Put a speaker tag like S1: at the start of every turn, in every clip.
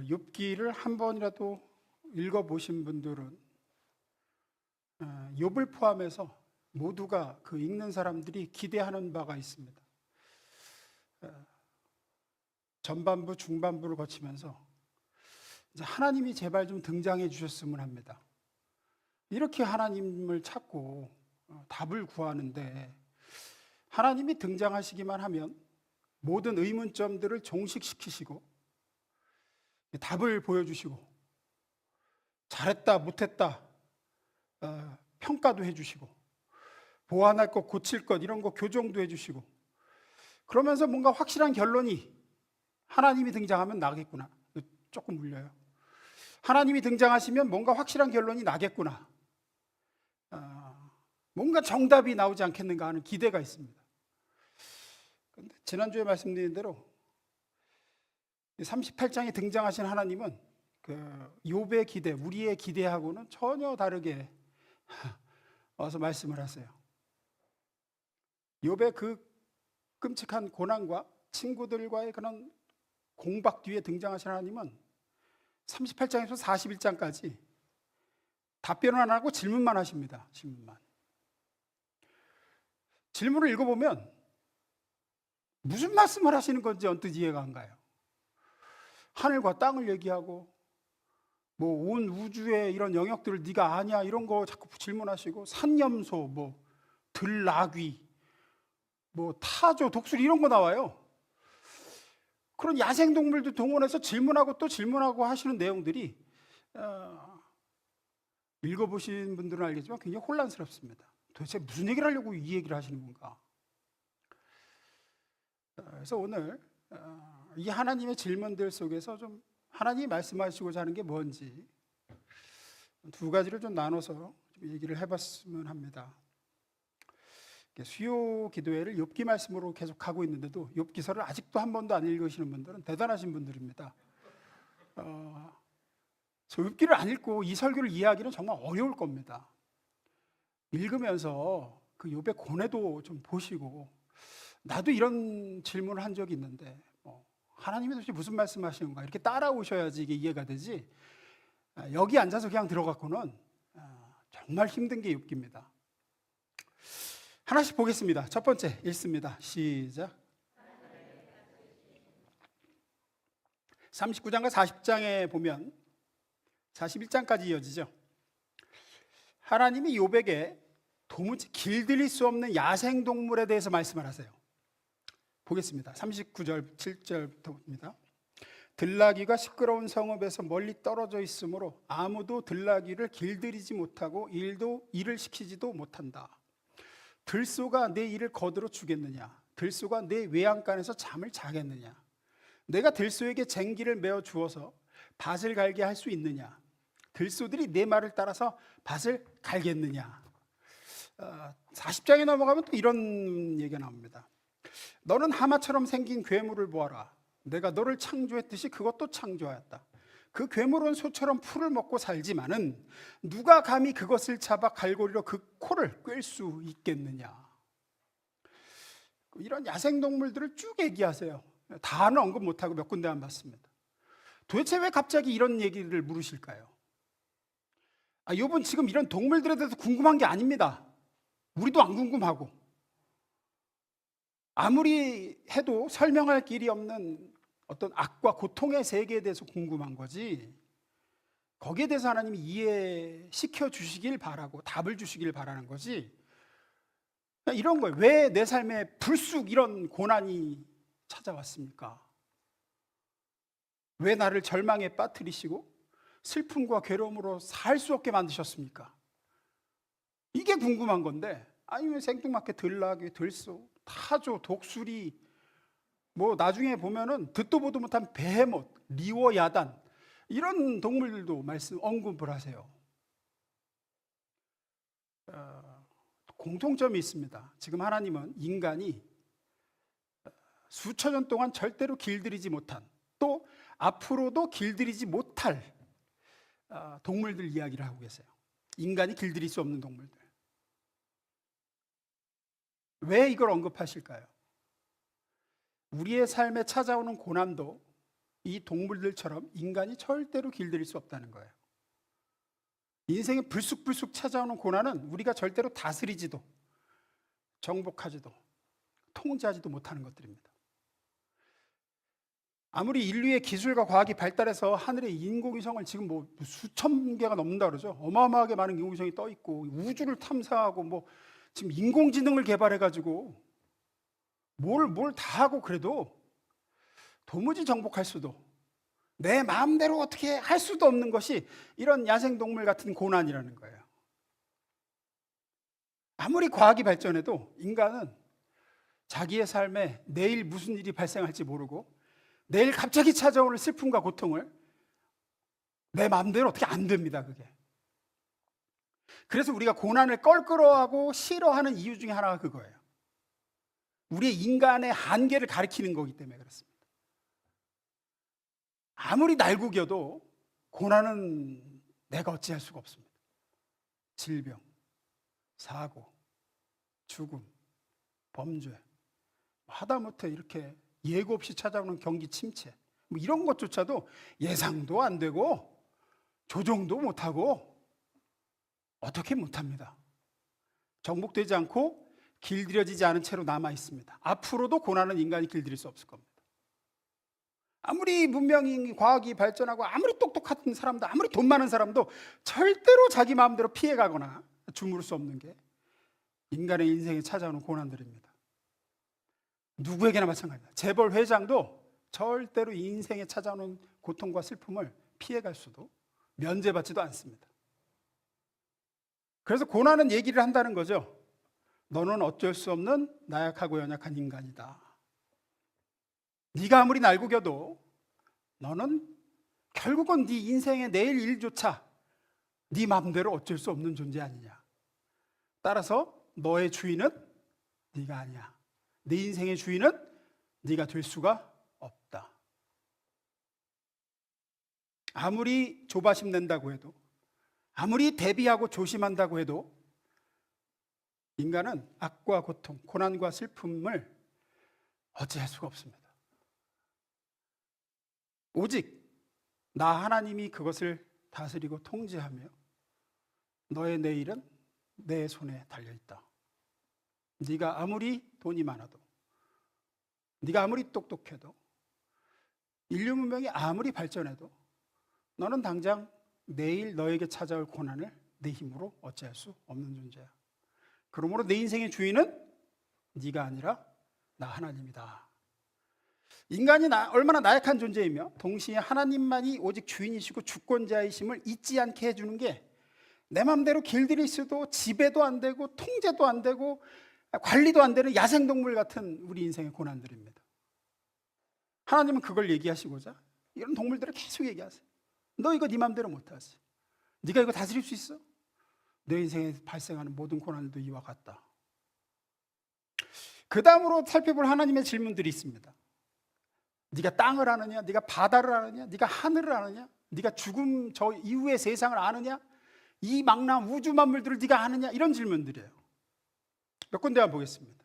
S1: 욥기를 한 번이라도 읽어보신 분들은 욥을 포함해서 모두가 그 읽는 사람들이 기대하는 바가 있습니다. 전반부, 중반부를 거치면서 이제 하나님이 제발 좀 등장해 주셨으면 합니다. 이렇게 하나님을 찾고 답을 구하는데 하나님이 등장하시기만 하면 모든 의문점들을 종식시키시고 답을 보여주시고 잘했다 못했다 평가도 해주시고 보완할 것 고칠 것 이런 거 교정도 해주시고 그러면서 뭔가 확실한 결론이 하나님이 등장하면 나겠구나. 조금 물려요. 하나님이 등장하시면 뭔가 확실한 결론이 나겠구나. 뭔가 정답이 나오지 않겠는가 하는 기대가 있습니다. 그런데 지난주에 말씀드린 대로 38장에 등장하신 하나님은 그 욥의 기대, 우리의 기대하고는 전혀 다르게 와서 말씀을 하세요. 욥의 그 끔찍한 고난과 친구들과의 그런 공박 뒤에 등장하신 하나님은 38장에서 41장까지 답변을 안 하고 질문만 하십니다. 질문을 읽어보면 무슨 말씀을 하시는 건지 언뜻 이해가 안 가요. 하늘과 땅을 얘기하고 뭐 온 우주의 이런 영역들을 네가 아냐 이런 거 자꾸 질문하시고 산염소, 뭐 들나귀, 뭐 타조, 독수리 이런 거 나와요. 그런 야생동물들 동원해서 질문하고 또 질문하고 하시는 내용들이 읽어보신 분들은 알겠지만 굉장히 혼란스럽습니다. 도대체 무슨 얘기를 하려고 이 얘기를 하시는 건가? 그래서 오늘 이 하나님의 질문들 속에서 좀 하나님이 말씀하시고자 하는 게 뭔지 두 가지를 좀 나눠서 좀 얘기를 해봤으면 합니다. 수요 기도회를 욥기 말씀으로 계속 가고 있는데도 욥기서를 아직도 한 번도 안 읽으시는 분들은 대단하신 분들입니다. 욥기를 안 읽고 이 설교를 이해하기는 정말 어려울 겁니다. 읽으면서 그 욥의 고뇌도 좀 보시고 나도 이런 질문을 한 적이 있는데 하나님이 도대체 무슨 말씀하시는 건가 이렇게 따라오셔야지 이게 이해가 되지 여기 앉아서 그냥 들어갖고는 정말 힘든 게 욥기입니다. 하나씩 보겠습니다. 첫 번째 읽습니다. 시작. 39장과 40장에 보면 41장까지 이어지죠. 하나님이 욥에게 도무지 길들일 수 없는 야생동물에 대해서 말씀을 하세요. 보겠습니다. 39절 7절부터입니다. 들나귀가 시끄러운 성읍에서 멀리 떨어져 있으므로 아무도 들나귀를 길들이지 못하고 일을 시키지도 못한다. 들소가 내 이를 거들어 주겠느냐? 들소가 내 외양간에서 잠을 자겠느냐? 내가 들소에게 쟁기를 메어 주어서 밭을 갈게 할 수 있느냐? 들소들이 내 말을 따라서 밭을 갈겠느냐? 40장에 넘어가면 또 이런 얘기가 나옵니다. 너는 하마처럼 생긴 괴물을 보아라. 내가 너를 창조했듯이 그것도 창조하였다. 그 괴물은 소처럼 풀을 먹고 살지만은 누가 감히 그것을 잡아 갈고리로 그 코를 꿰 수 있겠느냐. 이런 야생동물들을 쭉 얘기하세요. 다는 언급 못하고 몇 군데만 봤습니다. 도대체 왜 갑자기 이런 얘기를 물으실까요? 욥은 지금 이런 동물들에 대해서 궁금한 게 아닙니다. 우리도 안 궁금하고 아무리 해도 설명할 길이 없는 어떤 악과 고통의 세계에 대해서 궁금한 거지 거기에 대해서 하나님이 이해시켜 주시길 바라고 답을 주시길 바라는 거지 이런 거예요. 왜 내 삶에 불쑥 이런 고난이 찾아왔습니까? 왜 나를 절망에 빠뜨리시고 슬픔과 괴로움으로 살 수 없게 만드셨습니까? 이게 궁금한 건데 아니면 생뚱맞게 들나귀, 들소, 타조, 독수리 뭐 나중에 보면은 듣도 보도 못한 베헤못, 리워 야단 이런 동물들도 언급을 하세요. 공통점이 있습니다. 지금 하나님은 인간이 수천 년 동안 절대로 길들이지 못한 또 앞으로도 길들이지 못할 동물들 이야기를 하고 계세요. 인간이 길들일 수 없는 동물들. 왜 이걸 언급하실까요? 우리의 삶에 찾아오는 고난도 이 동물들처럼 인간이 절대로 길들일 수 없다는 거예요. 인생에 불쑥불쑥 찾아오는 고난은 우리가 절대로 다스리지도 정복하지도 통제하지도 못하는 것들입니다. 아무리 인류의 기술과 과학이 발달해서 하늘에 인공위성을 지금 뭐 수천 개가 넘는다 그러죠. 어마어마하게 많은 인공위성이 떠 있고 우주를 탐사하고 뭐 지금 인공지능을 개발해가지고 뭘 다 하고 그래도 도무지 정복할 수도 내 마음대로 어떻게 할 수도 없는 것이 이런 야생동물 같은 고난이라는 거예요. 아무리 과학이 발전해도 인간은 자기의 삶에 내일 무슨 일이 발생할지 모르고 내일 갑자기 찾아오는 슬픔과 고통을 내 마음대로 어떻게 안 됩니다, 그게. 그래서 우리가 고난을 껄끄러워하고 싫어하는 이유 중에 하나가 그거예요. 우리의 인간의 한계를 가리키는 거기 때문에 그렇습니다. 아무리 날구겨도 고난은 내가 어찌할 수가 없습니다. 질병, 사고, 죽음, 범죄, 하다못해 이렇게 예고 없이 찾아오는 경기 침체, 뭐 이런 것조차도 예상도 안 되고 조정도 못하고 어떻게 못합니다. 정복되지 않고 길들여지지 않은 채로 남아 있습니다. 앞으로도 고난은 인간이 길들일 수 없을 겁니다. 아무리 문명이 과학이 발전하고 아무리 똑똑한 사람도 아무리 돈 많은 사람도 절대로 자기 마음대로 피해가거나 주무를 수 없는 게 인간의 인생에 찾아오는 고난들입니다. 누구에게나 마찬가지입니다. 재벌 회장도 절대로 인생에 찾아오는 고통과 슬픔을 피해갈 수도 면제받지도 않습니다. 그래서 고난은 얘기를 한다는 거죠. 너는 어쩔 수 없는 나약하고 연약한 인간이다. 네가 아무리 날구겨도 너는 결국은 네 인생의 내일 일조차 네 마음대로 어쩔 수 없는 존재 아니냐. 따라서 너의 주인은 네가 아니야. 네 인생의 주인은 네가 될 수가 없다. 아무리 조바심 낸다고 해도 아무리 대비하고 조심한다고 해도 인간은 악과 고통, 고난과 슬픔을 어찌할 수가 없습니다. 오직 나 하나님이 그것을 다스리고 통제하며 너의 내일은 내 손에 달려있다. 네가 아무리 돈이 많아도 네가 아무리 똑똑해도 인류 문명이 아무리 발전해도 너는 당장 내일 너에게 찾아올 고난을 내 힘으로 어찌할 수 없는 존재야. 그러므로 내 인생의 주인은 네가 아니라 나 하나님이다. 인간이 얼마나 나약한 존재이며 동시에 하나님만이 오직 주인이시고 주권자이심을 잊지 않게 해주는 게 내 마음대로 길들일 수도 지배도 안 되고 통제도 안 되고 관리도 안 되는 야생동물 같은 우리 인생의 고난들입니다. 하나님은 그걸 얘기하시고자 이런 동물들을 계속 얘기하세요. 너 이거 네 마음대로 못하지. 네가 이거 다스릴 수 있어? 내 인생에 발생하는 모든 고난도 이와 같다. 그 다음으로 살펴볼 하나님의 질문들이 있습니다. 네가 땅을 아느냐? 네가 바다를 아느냐? 네가 하늘을 아느냐? 네가 죽음 저 이후의 세상을 아느냐? 이 망라한 우주 만물들을 네가 아느냐? 이런 질문들이에요. 몇 군데 한번 보겠습니다.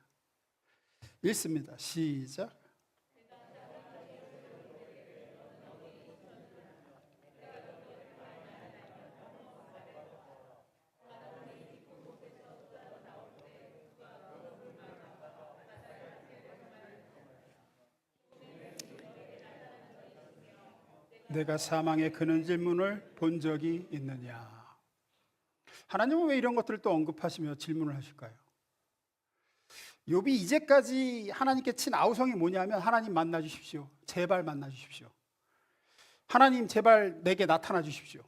S1: 읽습니다. 시작. 내가 사망의 그늘질 문을 본 적이 있느냐? 하나님은 왜 이런 것들을 또 언급하시며 질문을 하실까요? 욥이 이제까지 하나님께 친 아우성이 뭐냐면 하나님 만나 주십시오. 제발 만나 주십시오. 하나님 제발 내게 나타나 주십시오.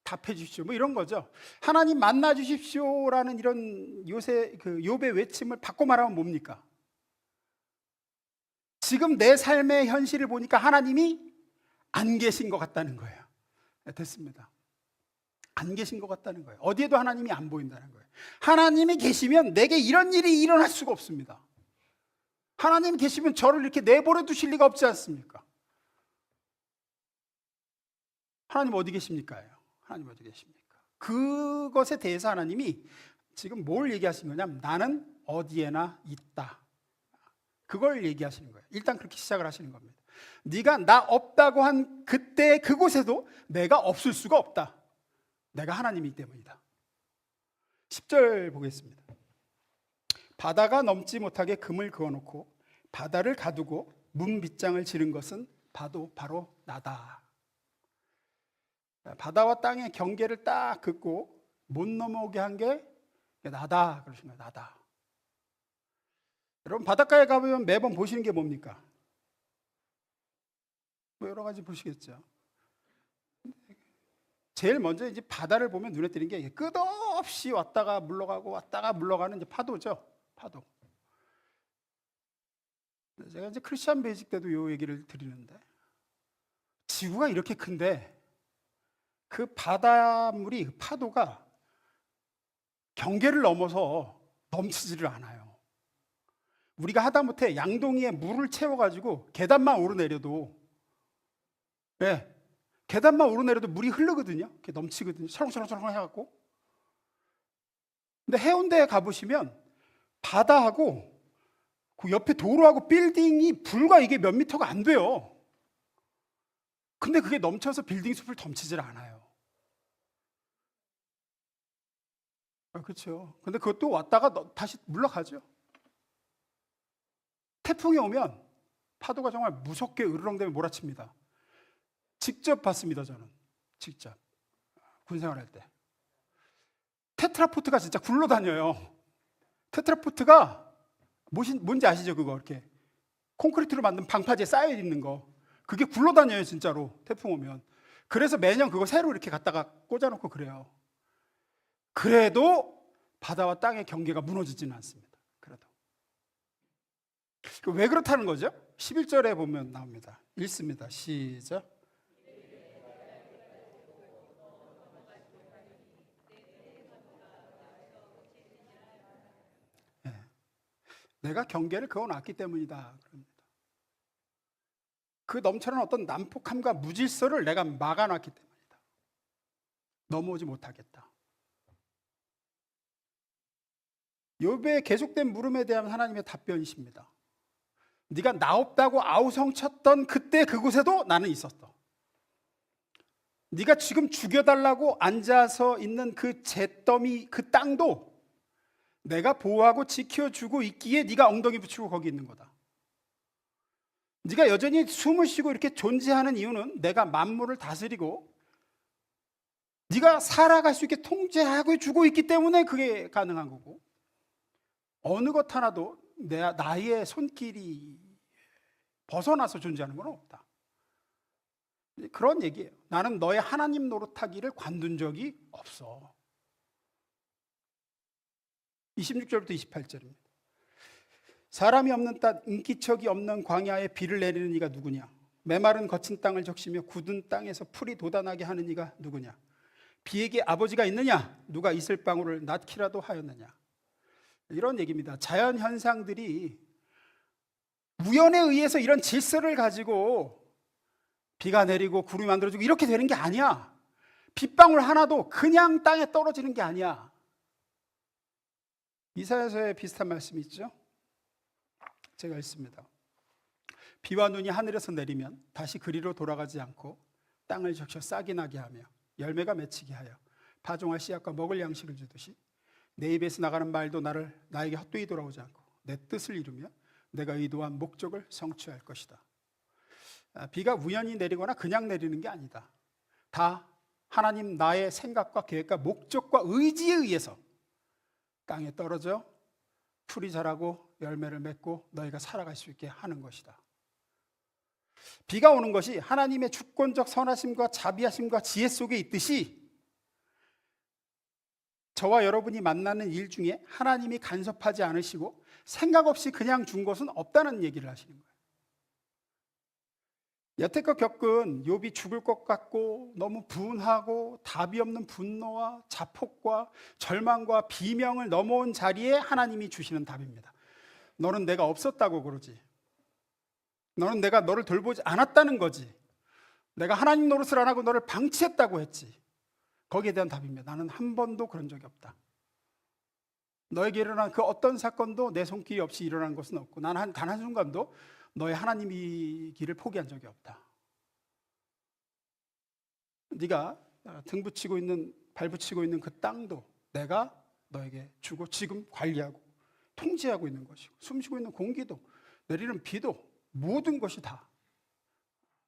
S1: 답해 주십시오. 뭐 이런 거죠. 하나님 만나 주십시오라는 이런 요새 그 욥의 외침을 바꿔 말하면 뭡니까? 지금 내 삶의 현실을 보니까 하나님이 안 계신 것 같다는 거예요. 됐습니다. 안 계신 것 같다는 거예요. 어디에도 하나님이 안 보인다는 거예요. 하나님이 계시면 내게 이런 일이 일어날 수가 없습니다. 하나님 계시면 저를 이렇게 내버려 두실 리가 없지 않습니까? 하나님 어디 계십니까? 하나님 어디 계십니까? 그것에 대해서 하나님이 지금 뭘 얘기하신 거냐면 나는 어디에나 있다. 그걸 얘기하시는 거예요. 일단 그렇게 시작을 하시는 겁니다. 네가 나 없다고 한 그때 그곳에도 내가 없을 수가 없다. 내가 하나님이기 때문이다. 10절 보겠습니다. 바다가 넘지 못하게 금을 그어놓고 바다를 가두고 문빗장을 지른 것은 바로 나다. 바다와 땅의 경계를 딱 긋고 못 넘어오게 한 게 나다 그러신 거예요. 나다. 여러분 바닷가에 가보면 매번 보시는 게 뭡니까? 뭐 여러 가지 보시겠죠. 제일 먼저 이제 바다를 보면 눈에 띄는 게 끝없이 왔다가 물러가고 왔다가 물러가는 이제 파도죠. 파도. 제가 이제 크리스천 베이직 때도 이 얘기를 드리는데, 지구가 이렇게 큰데 그 바닷물이, 그 파도가 경계를 넘어서 넘치지를 않아요. 우리가 하다못해 양동이에 물을 채워가지고 계단만 오르내려도, 네, 계단만 오르내려도 물이 흐르거든요. 이렇게 넘치거든요. 철렁철렁 해갖고. 근데 해운대에 가보시면 바다하고 그 옆에 도로하고 빌딩이 불과 이게 몇 미터가 안 돼요. 근데 그게 넘쳐서 빌딩 숲을 덮치질 않아요. 그렇죠. 근데 그것도 왔다가 다시 물러가죠. 태풍이 오면 파도가 정말 무섭게 으르렁대며 몰아칩니다. 직접 봤습니다. 저는 직접 군생활할 때 테트라포트가 진짜 굴러다녀요. 테트라포트가 뭔지 아시죠? 그거 이렇게 콘크리트로 만든 방파제에 쌓여 있는 거, 그게 굴러다녀요 진짜로 태풍 오면. 그래서 매년 그거 새로 이렇게 갖다가 꽂아놓고 그래요. 그래도 바다와 땅의 경계가 무너지지는 않습니다. 그래도 왜 그렇다는 거죠? 11절에 보면 나옵니다. 읽습니다. 시작. 내가 경계를 그어놨기 때문이다. 그 넘쳐나는 어떤 난폭함과 무질서를 내가 막아놨기 때문이다. 넘어오지 못하겠다. 욥의 계속된 물음에 대한 하나님의 답변이십니다. 네가 나 없다고 아우성쳤던 그때 그곳에도 나는 있었어. 네가 지금 죽여달라고 앉아서 있는 그 잿더미, 그 땅도 내가 보호하고 지켜주고 있기에 네가 엉덩이 붙이고 거기 있는 거다. 네가 여전히 숨을 쉬고 이렇게 존재하는 이유는 내가 만물을 다스리고 네가 살아갈 수 있게 통제하고 주고 있기 때문에 그게 가능한 거고, 어느 것 하나도 나의 손길이 벗어나서 존재하는 건 없다. 그런 얘기예요. 나는 너의 하나님 노릇하기를 관둔 적이 없어. 26절부터 28절입니다. 사람이 없는 땅, 인기척이 없는 광야에 비를 내리는 이가 누구냐? 메마른 거친 땅을 적시며 굳은 땅에서 풀이 돋아나게 하는 이가 누구냐? 비에게 아버지가 있느냐? 누가 이슬방울을 낳기라도 하였느냐? 이런 얘기입니다. 자연 현상들이 우연에 의해서 이런 질서를 가지고 비가 내리고 구름이 만들어지고 이렇게 되는 게 아니야. 빗방울 하나도 그냥 땅에 떨어지는 게 아니야. 이사야서에 비슷한 말씀이 있죠. 제가 읽습니다. 비와 눈이 하늘에서 내리면 다시 그리로 돌아가지 않고 땅을 적셔 싹이 나게 하며 열매가 맺히게 하여 파종할 씨앗과 먹을 양식을 주듯이 내 입에서 나가는 말도 나에게 헛되이 돌아오지 않고 내 뜻을 이루며 내가 의도한 목적을 성취할 것이다. 비가 우연히 내리거나 그냥 내리는 게 아니다. 다 하나님 나의 생각과 계획과 목적과 의지에 의해서 땅에 떨어져 풀이 자라고 열매를 맺고 너희가 살아갈 수 있게 하는 것이다. 비가 오는 것이 하나님의 주권적 선하심과 자비하심과 지혜 속에 있듯이 저와 여러분이 만나는 일 중에 하나님이 간섭하지 않으시고 생각 없이 그냥 준 것은 없다는 얘기를 하시는 거예요. 여태껏 겪은 욥이 죽을 것 같고 너무 분하고 답이 없는 분노와 자폭과 절망과 비명을 넘어온 자리에 하나님이 주시는 답입니다. 너는 내가 없었다고 그러지. 너는 내가 너를 돌보지 않았다는 거지. 내가 하나님 노릇을 안 하고 너를 방치했다고 했지. 거기에 대한 답입니다. 나는 한 번도 그런 적이 없다. 너에게 일어난 그 어떤 사건도 내 손길이 없이 일어난 것은 없고 나는 단 한순간도 너의 하나님이기를 포기한 적이 없다. 네가 등 붙이고 있는, 발 붙이고 있는 그 땅도 내가 너에게 주고 지금 관리하고 통제하고 있는 것이고, 숨쉬고 있는 공기도 내리는 비도 모든 것이 다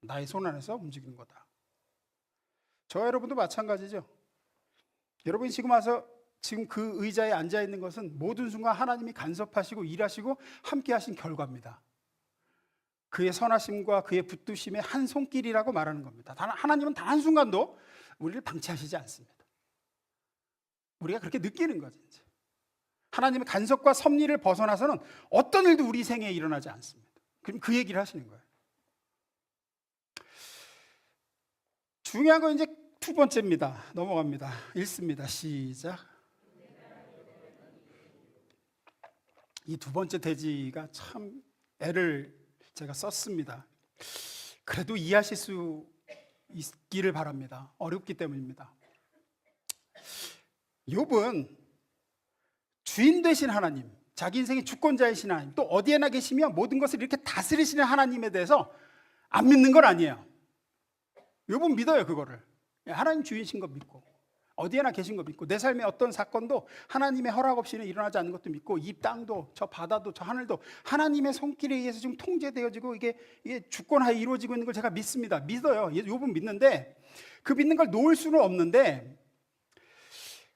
S1: 나의 손 안에서 움직이는 거다. 저와 여러분도 마찬가지죠. 여러분이 지금 와서 지금 그 의자에 앉아 있는 것은 모든 순간 하나님이 간섭하시고 일하시고 함께 하신 결과입니다. 그의 선하심과 그의 붙드심의 한 손길이라고 말하는 겁니다. 하나님은 단 한순간도 우리를 방치하시지 않습니다. 우리가 그렇게 느끼는 거죠. 하나님의 간섭과 섭리를 벗어나서는 어떤 일도 우리 생애에 일어나지 않습니다. 그럼 그 얘기를 하시는 거예요. 중요한 건 이제 두 번째입니다. 넘어갑니다. 읽습니다. 시작. 이 두 번째 대지가 참 애를 제가 썼습니다. 그래도 이해하실 수 있기를 바랍니다. 어렵기 때문입니다. 욥은 주인 되신 하나님, 자기 인생의 주권자이신 하나님, 또 어디에나 계시며 모든 것을 이렇게 다스리시는 하나님에 대해서 안 믿는 건 아니에요. 욥은 믿어요. 그거를 하나님 주인이신 거 믿고, 어디에나 계신 거 믿고, 내 삶의 어떤 사건도 하나님의 허락 없이는 일어나지 않는 것도 믿고, 이 땅도 저 바다도 저 하늘도 하나님의 손길에 의해서 지금 통제되어지고 이게 주권하에 이루어지고 있는 걸 제가 믿습니다. 믿어요. 욥은 믿는데, 그 믿는 걸 놓을 수는 없는데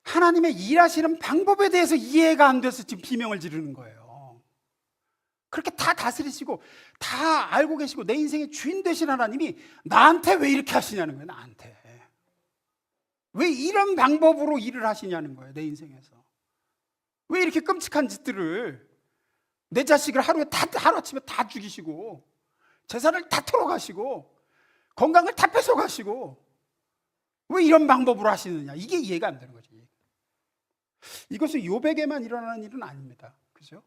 S1: 하나님의 일하시는 방법에 대해서 이해가 안 돼서 지금 비명을 지르는 거예요. 그렇게 다 다스리시고 다 알고 계시고 내 인생의 주인 되신 하나님이 나한테 왜 이렇게 하시냐는 거예요. 나한테 왜 이런 방법으로 일을 하시냐는 거예요. 내 인생에서 왜 이렇게 끔찍한 짓들을, 내 자식을 하루아침에 다 죽이시고 재산을 다 털어가시고 건강을 다 뺏어가시고 왜 이런 방법으로 하시느냐, 이게 이해가 안 되는 거죠. 이것은 욥에게만 일어나는 일은 아닙니다. 그죠?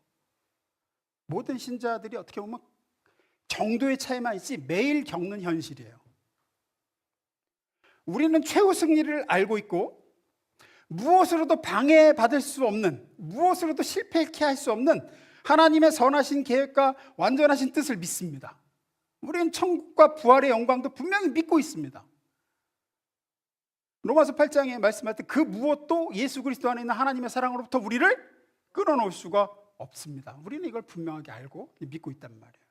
S1: 모든 신자들이 어떻게 보면 정도의 차이만 있지 매일 겪는 현실이에요. 우리는 최후 승리를 알고 있고 무엇으로도 방해받을 수 없는, 무엇으로도 실패케 할 수 없는 하나님의 선하신 계획과 완전하신 뜻을 믿습니다. 우리는 천국과 부활의 영광도 분명히 믿고 있습니다. 로마서 8장에 말씀할 때 그 무엇도 예수 그리스도 안에 있는 하나님의 사랑으로부터 우리를 끊어놓을 수가 없습니다. 우리는 이걸 분명하게 알고 믿고 있단 말이에요.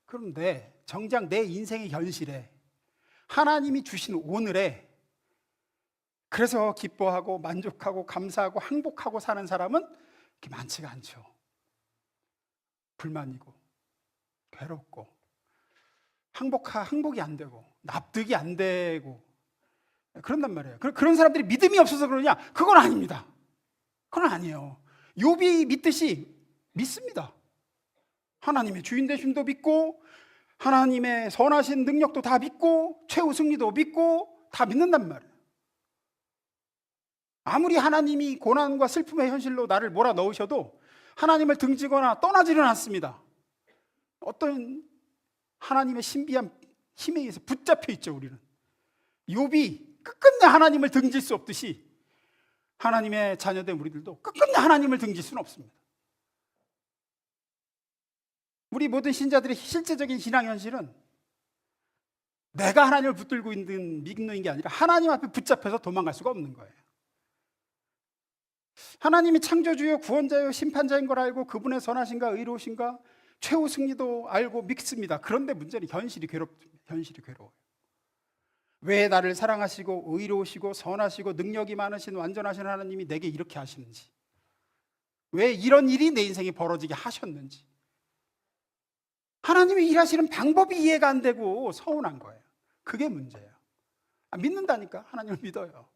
S1: 그런데 정작 내 인생의 현실에 하나님이 주신 오늘에 그래서 기뻐하고 만족하고 감사하고 행복하고 사는 사람은 그렇게 많지가 않죠. 불만이고 괴롭고 행복이 안 되고 납득이 안 되고 그런단 말이에요. 그런 사람들이 믿음이 없어서 그러냐? 그건 아닙니다. 그건 아니에요. 욥이 믿듯이 믿습니다. 하나님의 주인 되심도 믿고 하나님의 선하신 능력도 다 믿고 최후 승리도 믿고 다 믿는단 말이에요. 아무리 하나님이 고난과 슬픔의 현실로 나를 몰아넣으셔도 하나님을 등지거나 떠나지는 않습니다. 어떤 하나님의 신비한 힘에 의해서 붙잡혀 있죠. 우리는 욥이 끝끝내 하나님을 등질 수 없듯이 하나님의 자녀된 우리들도 끝끝내 하나님을 등질 수는 없습니다. 우리 모든 신자들의 실제적인 신앙 현실은 내가 하나님을 붙들고 믿는 게 아니라 하나님 앞에 붙잡혀서 도망갈 수가 없는 거예요. 하나님이 창조주요 구원자요 심판자인 걸 알고 그분의 선하신가 의로우신가 최후 승리도 알고 믿습니다. 그런데 문제는 현실이 괴로워요. 왜 나를 사랑하시고 의로우시고 선하시고 능력이 많으신 완전하신 하나님이 내게 이렇게 하시는지, 왜 이런 일이 내 인생에 벌어지게 하셨는지, 하나님이 일하시는 방법이 이해가 안 되고 서운한 거예요. 그게 문제예요. 믿는다니까. 하나님을 믿어요.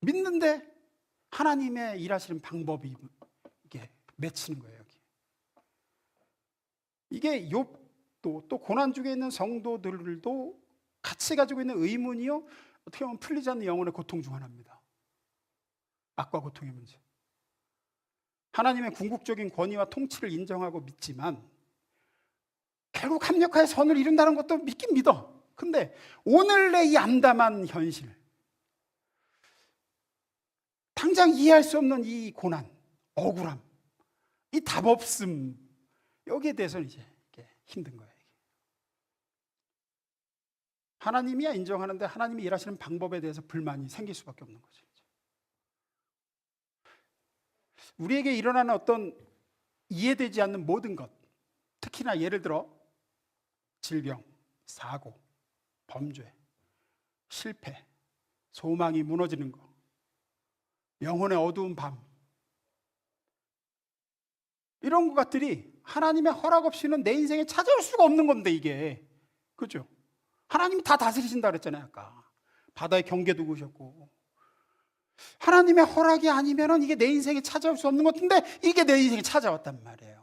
S1: 믿는데 하나님의 일하시는 방법이 이게 맺히는 거예요. 이게 욥도 또 고난 중에 있는 성도들도 같이 가지고 있는 의문이요, 어떻게 보면 풀리지 않는 영혼의 고통 중 하나입니다. 악과 고통의 문제. 하나님의 궁극적인 권위와 통치를 인정하고 믿지만 결국 합력하여 선을 이룬다는 것도 믿긴 믿어. 근데 오늘의 이 암담한 현실, 당장 이해할 수 없는 이 고난, 억울함, 이 답 없음, 여기에 대해서는 이제 이게 힘든 거예요. 하나님이야 인정하는데 하나님이 일하시는 방법에 대해서 불만이 생길 수밖에 없는 거죠. 우리에게 일어나는 어떤 이해되지 않는 모든 것, 특히나 예를 들어 질병, 사고, 범죄, 실패, 소망이 무너지는 것, 영혼의 어두운 밤, 이런 것들이 하나님의 허락 없이는 내 인생에 찾아올 수가 없는 건데, 이게 그죠? 하나님이 다 다스리신다 그랬잖아요. 아까 바다에 경계도 그으셨고, 하나님의 허락이 아니면 이게 내 인생에 찾아올 수 없는 것인데 이게 내 인생에 찾아왔단 말이에요.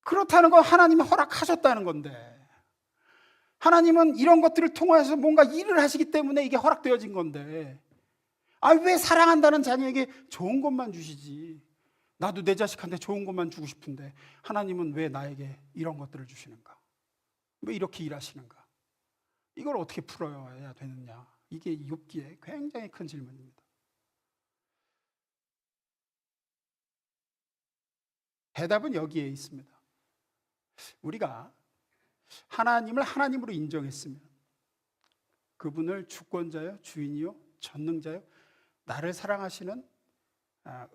S1: 그렇다는 건 하나님이 허락하셨다는 건데, 하나님은 이런 것들을 통해서 뭔가 일을 하시기 때문에 이게 허락되어진 건데, 왜 사랑한다는 자녀에게 좋은 것만 주시지, 나도 내 자식한테 좋은 것만 주고 싶은데 하나님은 왜 나에게 이런 것들을 주시는가? 왜 이렇게 일하시는가? 이걸 어떻게 풀어야 되느냐? 이게 욥기의 굉장히 큰 질문입니다. 대답은 여기에 있습니다. 우리가 하나님을 하나님으로 인정했으면, 그분을 주권자요, 주인이요, 전능자요, 나를 사랑하시는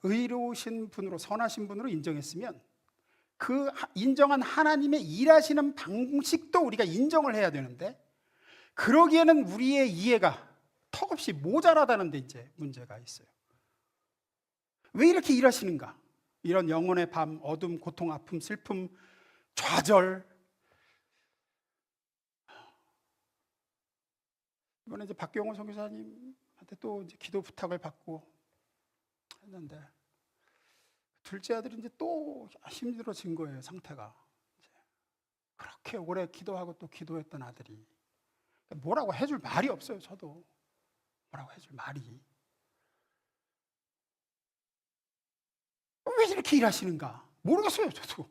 S1: 의로우신 분으로, 선하신 분으로 인정했으면, 그 인정한 하나님의 일하시는 방식도 우리가 인정을 해야 되는데, 그러기에는 우리의 이해가 턱없이 모자라다는 데 이제 문제가 있어요. 왜 이렇게 일하시는가? 이런 영혼의 밤, 어둠, 고통, 아픔, 슬픔, 좌절, 이번에 이제 박경호 선교사님한테 또 이제 기도 부탁을 받고 했는데, 둘째 아들이 이제 또 힘들어진 거예요, 상태가. 이제 그렇게 오래 기도하고 또 기도했던 아들이 뭐라고 해줄 말이 없어요. 저도 뭐라고 해줄 말이. 왜 이렇게 일하시는가 모르겠어요. 저도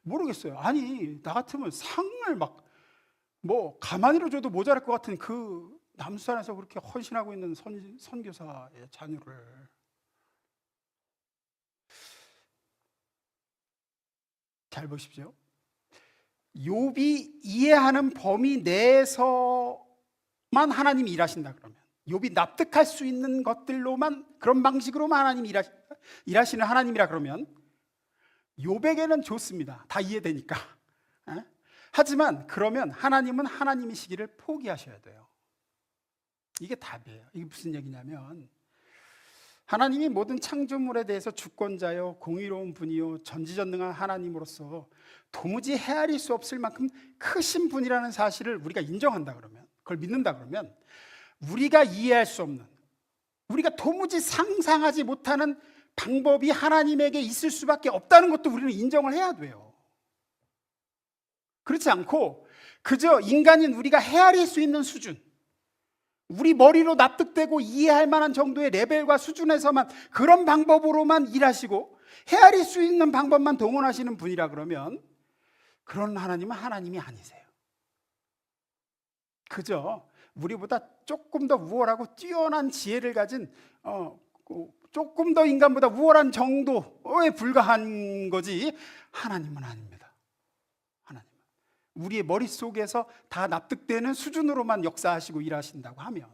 S1: 모르겠어요. 아니, 나 같으면 상을 막 가만히로 줘도 모자랄 것 같은 그 남수산에서 그렇게 헌신하고 있는 선교사의 자녀를, 잘 보십시오. 욥이 이해하는 범위 내에서만 하나님이 일하신다 그러면, 욥이 납득할 수 있는 것들로만, 그런 방식으로만 하나님이 일하시는 하나님이라 그러면 욥에게는 좋습니다. 다 이해되니까. 하지만 그러면 하나님은 하나님이시기를 포기하셔야 돼요. 이게 답이에요. 이게 무슨 얘기냐면, 하나님이 모든 창조물에 대해서 주권자요, 공의로운 분이요, 전지전능한 하나님으로서 도무지 헤아릴 수 없을 만큼 크신 분이라는 사실을 우리가 인정한다 그러면, 그걸 믿는다 그러면, 우리가 이해할 수 없는, 우리가 도무지 상상하지 못하는 방법이 하나님에게 있을 수밖에 없다는 것도 우리는 인정을 해야 돼요. 그렇지 않고 그저 인간인 우리가 헤아릴 수 있는 수준, 우리 머리로 납득되고 이해할 만한 정도의 레벨과 수준에서만, 그런 방법으로만 일하시고 헤아릴 수 있는 방법만 동원하시는 분이라 그러면, 그런 하나님은 하나님이 아니세요. 그저 우리보다 조금 더 우월하고 뛰어난 지혜를 가진, 조금 더 인간보다 우월한 정도에 불과한 거지, 하나님은 아닙니다. 우리의 머릿속에서 다 납득되는 수준으로만 역사하시고 일하신다고 하면,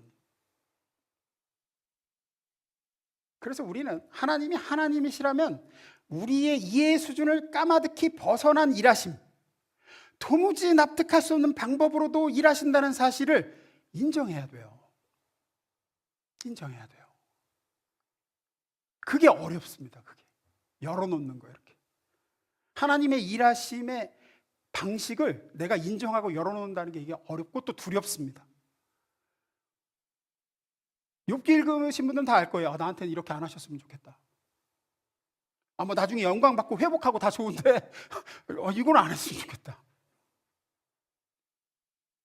S1: 그래서 우리는 하나님이 하나님이시라면 우리의 이해 수준을 까마득히 벗어난 일하심, 도무지 납득할 수 없는 방법으로도 일하신다는 사실을 인정해야 돼요. 인정해야 돼요. 그게 어렵습니다. 그게 열어놓는 거예요. 이렇게 하나님의 일하심의 방식을 내가 인정하고 열어놓는다는 게, 이게 어렵고 또 두렵습니다. 욥기 읽으신 분들은 다 알 거예요. 나한테는 이렇게 안 하셨으면 좋겠다. 나중에 영광 받고 회복하고 다 좋은데 이건 안 했으면 좋겠다.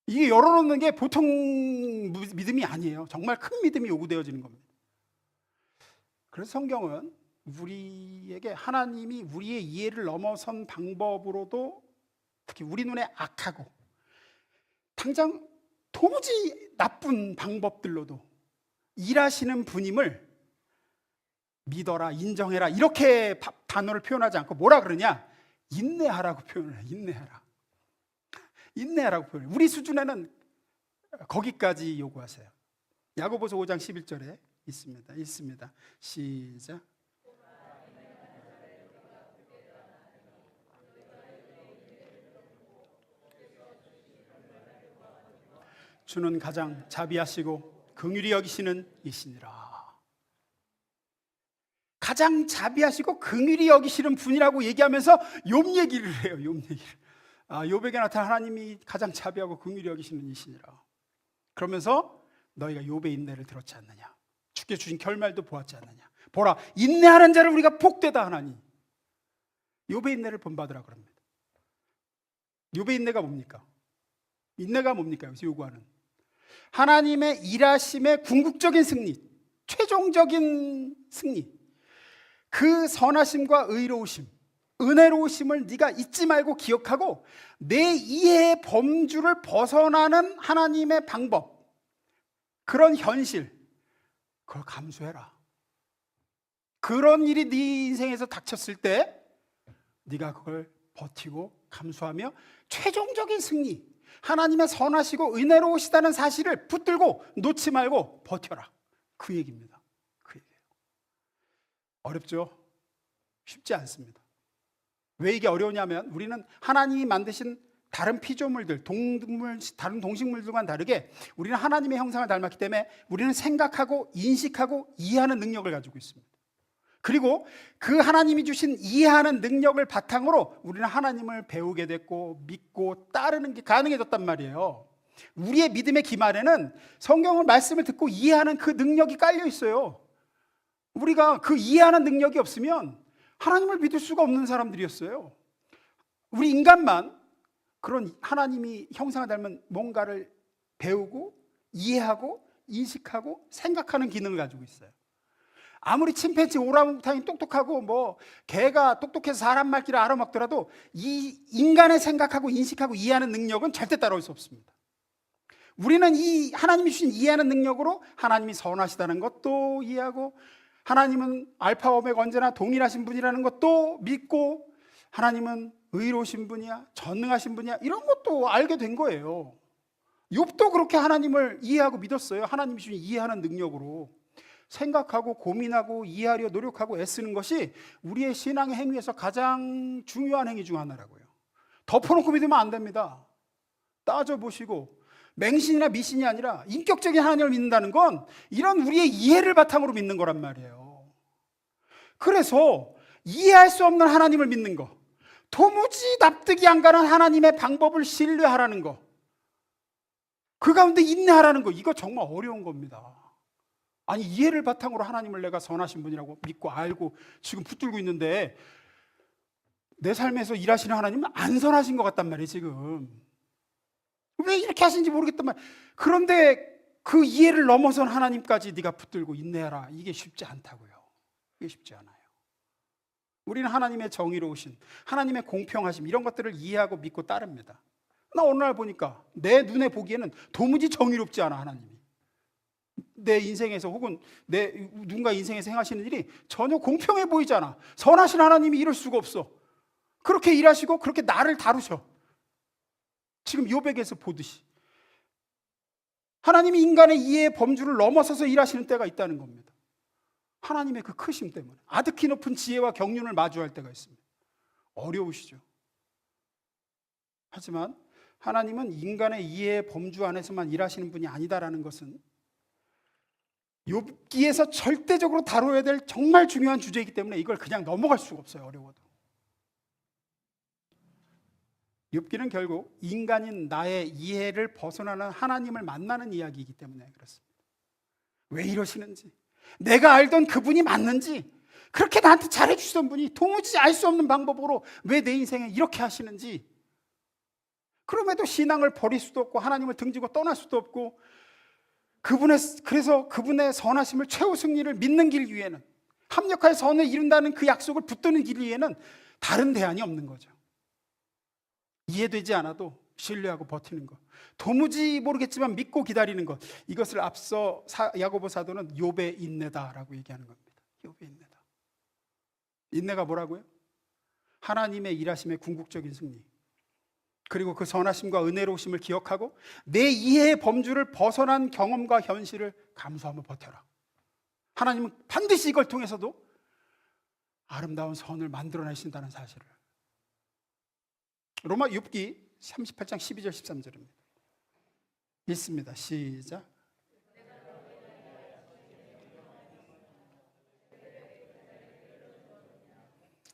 S1: 이게 열어놓는 게 보통 믿음이 아니에요. 정말 큰 믿음이 요구되어지는 겁니다. 그래서 성경은 우리에게 하나님이 우리의 이해를 넘어선 방법으로도, 특히 우리 눈에 악하고 당장 도무지 나쁜 방법들로도 일하시는 분임을 믿어라, 인정해라 이렇게 단어를 표현하지 않고 뭐라 그러냐? 인내하라고 표현을 해. 인내하라고 표현해. 우리 수준에는 거기까지 요구하세요. 야고보서 5장 11절에 있습니다. 시작. 주는 가장 자비하시고 긍휼히 여기시는 이시니라. 가장 자비하시고 긍휼히 여기시는 분이라고 얘기하면서 욥 얘기를 해요. 욥 얘기를. 욥에게 나타난 하나님이 가장 자비하고 긍휼히 여기시는 이시니라. 그러면서 너희가 욥의 인내를 들었지 않느냐? 주께 주신 결말도 보았지 않느냐? 보라, 인내하는 자를 우리가 복되다 하나니. 욥의 인내를 본받으라 그럽니다. 욥의 인내가 뭡니까? 인내가 뭡니까? 여기서 요구하는 하나님의 일하심의 궁극적인 승리, 최종적인 승리, 그 선하심과 의로우심, 은혜로우심을 네가 잊지 말고 기억하고 내 이해의 범주를 벗어나는 하나님의 방법, 그런 현실, 그걸 감수해라. 그런 일이 네 인생에서 닥쳤을 때 네가 그걸 버티고 감수하며 최종적인 승리, 하나님의 선하시고 은혜로우시다는 사실을 붙들고 놓지 말고 버텨라. 그 얘기입니다. 그 얘기예요. 어렵죠? 쉽지 않습니다. 왜 이게 어려우냐면 우리는 하나님이 만드신 다른 피조물들, 동물, 다른 동식물들과는 다르게 우리는 하나님의 형상을 닮았기 때문에 우리는 생각하고 인식하고 이해하는 능력을 가지고 있습니다. 그리고 그 하나님이 주신 이해하는 능력을 바탕으로 우리는 하나님을 배우게 됐고 믿고 따르는 게 가능해졌단 말이에요. 우리의 믿음의 기반에는 성경을 말씀을 듣고 이해하는 그 능력이 깔려 있어요. 우리가 그 이해하는 능력이 없으면 하나님을 믿을 수가 없는 사람들이었어요. 우리 인간만 그런 하나님이 형상을 닮은 뭔가를 배우고 이해하고 인식하고 생각하는 기능을 가지고 있어요. 아무리 침팬지, 오랑우탄이 똑똑하고 뭐 개가 똑똑해서 사람 말귀를 알아먹더라도 이 인간의 생각하고 인식하고 이해하는 능력은 절대 따라올 수 없습니다. 우리는 이 하나님이 주신 이해하는 능력으로 하나님이 선하시다는 것도 이해하고 하나님은 알파 오메가 언제나 동일하신 분이라는 것도 믿고 하나님은 의로우신 분이야, 전능하신 분이야, 이런 것도 알게 된 거예요. 욥도 그렇게 하나님을 이해하고 믿었어요. 하나님이 주신 이해하는 능력으로 생각하고 고민하고 이해하려 노력하고 애쓰는 것이 우리의 신앙의 행위에서 가장 중요한 행위 중 하나라고요. 덮어놓고 믿으면 안 됩니다. 따져보시고 맹신이나 미신이 아니라 인격적인 하나님을 믿는다는 건 이런 우리의 이해를 바탕으로 믿는 거란 말이에요. 그래서 이해할 수 없는 하나님을 믿는 거, 도무지 납득이 안 가는 하나님의 방법을 신뢰하라는 거, 그 가운데 인내하라는 거, 이거 정말 어려운 겁니다. 아니, 이해를 바탕으로 하나님을 내가 선하신 분이라고 믿고 알고 지금 붙들고 있는데 내 삶에서 일하시는 하나님은 안 선하신 것 같단 말이에요. 지금 왜 이렇게 하시는지 모르겠단 말이에요. 그런데 그 이해를 넘어선 하나님까지 네가 붙들고 인내하라, 이게 쉽지 않다고요. 이게 쉽지 않아요. 우리는 하나님의 정의로우신, 하나님의 공평하심, 이런 것들을 이해하고 믿고 따릅니다. 나 어느 날 보니까 내 눈에 보기에는 도무지 정의롭지 않아. 하나님이 내 인생에서 혹은 내 누군가 인생에서 행하시는 일이 전혀 공평해 보이지 않아. 선하신 하나님이 이럴 수가 없어. 그렇게 일하시고 그렇게 나를 다루셔. 지금 욥에게서 보듯이 하나님이 인간의 이해의 범주를 넘어서서 일하시는 때가 있다는 겁니다. 하나님의 그 크심 때문에 아득히 높은 지혜와 경륜을 마주할 때가 있습니다. 어려우시죠. 하지만 하나님은 인간의 이해의 범주 안에서만 일하시는 분이 아니다라는 것은 욥기에서 절대적으로 다뤄야 될 정말 중요한 주제이기 때문에 이걸 그냥 넘어갈 수가 없어요. 어려워도. 욥기는 결국 인간인 나의 이해를 벗어나는 하나님을 만나는 이야기이기 때문에 그렇습니다. 왜 이러시는지, 내가 알던 그분이 맞는지, 그렇게 나한테 잘해주시던 분이 도무지 알 수 없는 방법으로 왜 내 인생에 이렇게 하시는지, 그럼에도 신앙을 버릴 수도 없고 하나님을 등지고 떠날 수도 없고 그래서 그분의 선하심을 최후 승리를 믿는 길 위에는, 합력하여 선을 이룬다는 그 약속을 붙드는 길 위에는 다른 대안이 없는 거죠. 이해되지 않아도 신뢰하고 버티는 것, 도무지 모르겠지만 믿고 기다리는 것, 이것을 앞서 야고보 사도는 욥의 인내다라고 얘기하는 겁니다. 욥의 인내다. 인내가 뭐라고요? 하나님의 일하심의 궁극적인 승리. 그리고 그 선하심과 은혜로우심을 기억하고 내 이해의 범주를 벗어난 경험과 현실을 감수하며 버텨라. 하나님은 반드시 이걸 통해서도 아름다운 선을 만들어내신다는 사실을. 로마 욥기 38장 12절 13절입니다. 읽습니다. 시작.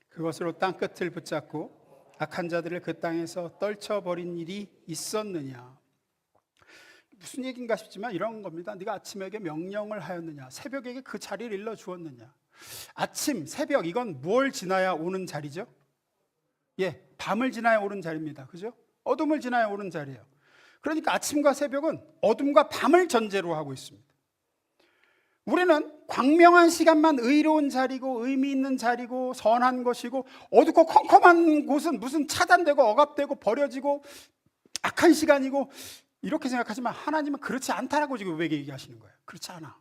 S1: 그것으로 땅끝을 붙잡고 악한 자들을 그 땅에서 떨쳐버린 일이 있었느냐. 무슨 얘기인가 싶지만 이런 겁니다. 네가 아침에게 명령을 하였느냐, 새벽에게 그 자리를 일러주었느냐. 아침, 새벽, 이건 뭘 지나야 오는 자리죠? 예, 밤을 지나야 오는 자리입니다. 그죠? 어둠을 지나야 오는 자리예요. 그러니까 아침과 새벽은 어둠과 밤을 전제로 하고 있습니다. 우리는 광명한 시간만 의로운 자리고 의미 있는 자리고 선한 것이고, 어둡고 컴컴한 곳은 무슨 차단되고 억압되고 버려지고 악한 시간이고, 이렇게 생각하지만 하나님은 그렇지 않다라고 지금 왜 얘기하시는 거예요? 그렇지 않아.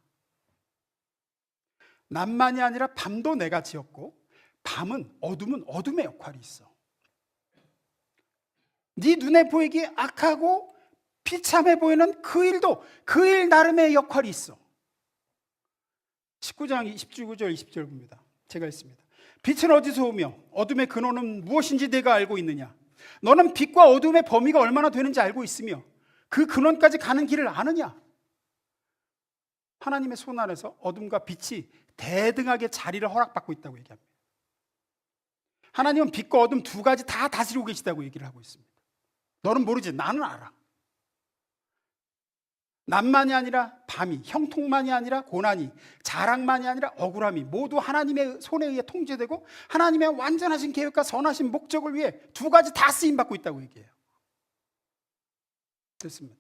S1: 낮만이 아니라 밤도 내가 지었고, 밤은 어둠은 어둠의 역할이 있어. 네 눈에 보이기 악하고 비참해 보이는 그 일도 그 일 나름의 역할이 있어. 19장 19절 20절 봅니다. 제가 읽습니다. 빛은 어디서 오며 어둠의 근원은 무엇인지 내가 알고 있느냐. 너는 빛과 어둠의 범위가 얼마나 되는지 알고 있으며 그 근원까지 가는 길을 아느냐. 하나님의 손 안에서 어둠과 빛이 대등하게 자리를 허락받고 있다고 얘기합니다. 하나님은 빛과 어둠 두 가지 다 다스리고 계시다고 얘기를 하고 있습니다. 너는 모르지, 나는 알아. 낮만이 아니라 밤이, 형통만이 아니라 고난이, 자랑만이 아니라 억울함이 모두 하나님의 손에 의해 통제되고 하나님의 완전하신 계획과 선하신 목적을 위해 두 가지 다 쓰임받고 있다고 얘기해요. 됐습니다.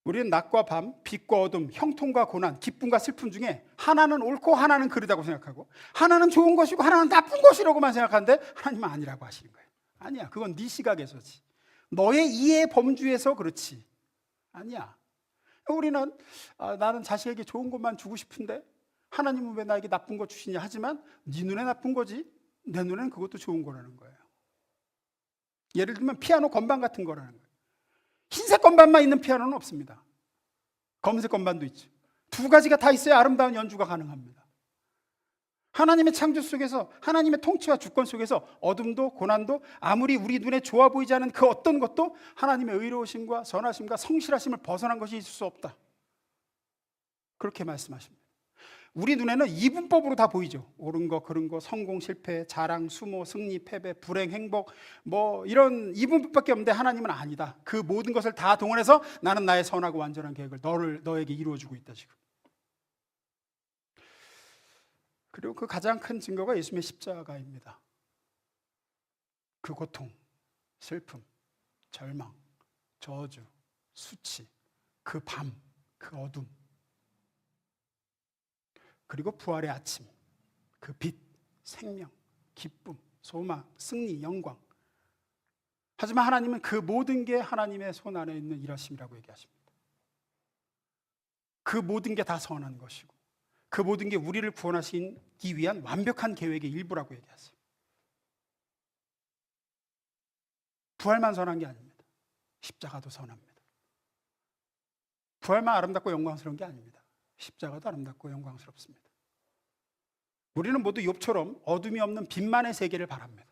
S1: 우리는 낮과 밤, 빛과 어둠, 형통과 고난, 기쁨과 슬픔 중에 하나는 옳고 하나는 그르다고 생각하고, 하나는 좋은 것이고 하나는 나쁜 것이라고만 생각하는데 하나님은 아니라고 하시는 거예요. 아니야, 그건 네 시각에서지. 너의 이해의 범주에서 그렇지. 아니야. 우리는 나는 자식에게 좋은 것만 주고 싶은데 하나님은 왜 나에게 나쁜 거 주시냐 하지만 네 눈에 나쁜 거지 내 눈에는 그것도 좋은 거라는 거예요. 예를 들면 피아노 건반 같은 거라는 거예요. 흰색 건반만 있는 피아노는 없습니다. 검은색 건반도 있죠. 두 가지가 다 있어야 아름다운 연주가 가능합니다. 하나님의 창조 속에서, 하나님의 통치와 주권 속에서 어둠도 고난도 아무리 우리 눈에 좋아 보이지 않은 그 어떤 것도 하나님의 의로우심과 선하심과 성실하심을 벗어난 것이 있을 수 없다. 그렇게 말씀하십니다. 우리 눈에는 이분법으로 다 보이죠. 옳은 거, 그른 거, 성공, 실패, 자랑, 수모, 승리, 패배, 불행, 행복, 뭐 이런 이분법밖에 없는데 하나님은 아니다. 그 모든 것을 다 동원해서 나는 나의 선하고 완전한 계획을 너에게 이루어주고 있다 지금. 그리고 그 가장 큰 증거가 예수님의 십자가입니다. 그 고통, 슬픔, 절망, 저주, 수치, 그 밤, 그 어둠, 그리고 부활의 아침, 그 빛, 생명, 기쁨, 소망, 승리, 영광. 하지만 하나님은 그 모든 게 하나님의 손 안에 있는 일하심이라고 얘기하십니다. 그 모든 게 다 선한 것이고 그 모든 게 우리를 구원하시기 위한 완벽한 계획의 일부라고 얘기하세요. 부활만 선한 게 아닙니다. 십자가도 선합니다. 부활만 아름답고 영광스러운 게 아닙니다. 십자가도 아름답고 영광스럽습니다. 우리는 모두 욥처럼 어둠이 없는 빛만의 세계를 바랍니다.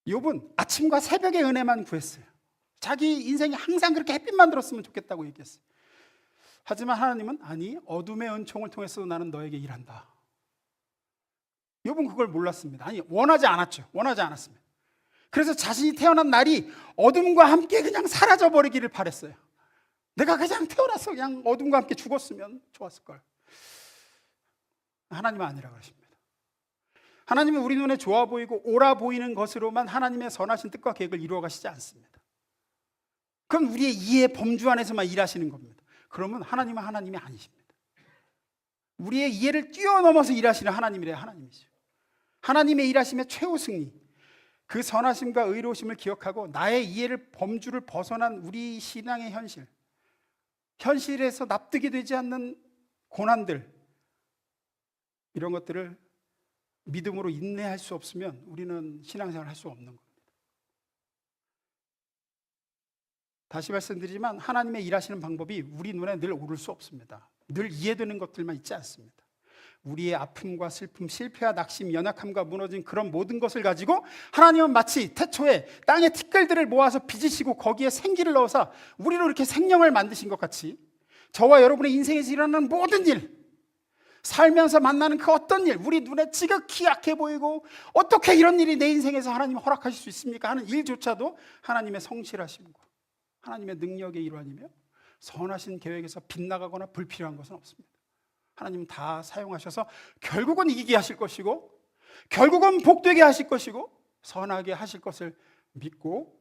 S1: 욥은 아침과 새벽의 은혜만 구했어요. 자기 인생이 항상 그렇게 햇빛만 들었으면 좋겠다고 얘기했어요. 하지만 하나님은 아니, 어둠의 은총을 통해서 나는 너에게 일한다. 욥은 그걸 몰랐습니다. 아니, 원하지 않았죠. 원하지 않았습니다. 그래서 자신이 태어난 날이 어둠과 함께 그냥 사라져버리기를 바랬어요. 내가 그냥 태어나서 그냥 어둠과 함께 죽었으면 좋았을걸. 하나님은 아니라고 하십니다. 하나님은 우리 눈에 좋아 보이고 옳아 보이는 것으로만 하나님의 선하신 뜻과 계획을 이루어 가시지 않습니다. 그건 우리의 이해의 범주 안에서만 일하시는 겁니다. 그러면 하나님은 하나님이 아니십니다. 우리의 이해를 뛰어넘어서 일하시는 하나님이래요. 하나님이죠. 하나님의 일하심의 최후 승리, 그 선하심과 의로우심을 기억하고 나의 이해를 범주를 벗어난 우리 신앙의 현실에서 납득이 되지 않는 고난들, 이런 것들을 믿음으로 인내할 수 없으면 우리는 신앙생활을 할 수 없는 겁니다. 다시 말씀드리지만 하나님의 일하시는 방법이 우리 눈에 늘 오를 수 없습니다. 늘 이해되는 것들만 있지 않습니다. 우리의 아픔과 슬픔, 실패와 낙심, 연약함과 무너진 그런 모든 것을 가지고 하나님은 마치 태초에 땅의 티끌들을 모아서 빚으시고 거기에 생기를 넣어서 우리로 이렇게 생명을 만드신 것 같이 저와 여러분의 인생에서 일어나는 모든 일, 살면서 만나는 그 어떤 일, 우리 눈에 지극히 약해 보이고 어떻게 이런 일이 내 인생에서 하나님이 허락하실 수 있습니까 하는 일조차도 하나님의 성실하심과 하나님의 능력의 일환이며 선하신 계획에서 빗나가거나 불필요한 것은 없습니다. 하나님은 다 사용하셔서 결국은 이기게 하실 것이고 결국은 복되게 하실 것이고 선하게 하실 것을 믿고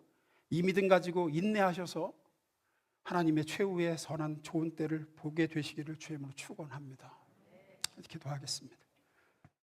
S1: 이 믿음 가지고 인내하셔서 하나님의 최후의 선한 좋은 때를 보게 되시기를 주의 이름으로 축원합니다. 기도하겠습니다.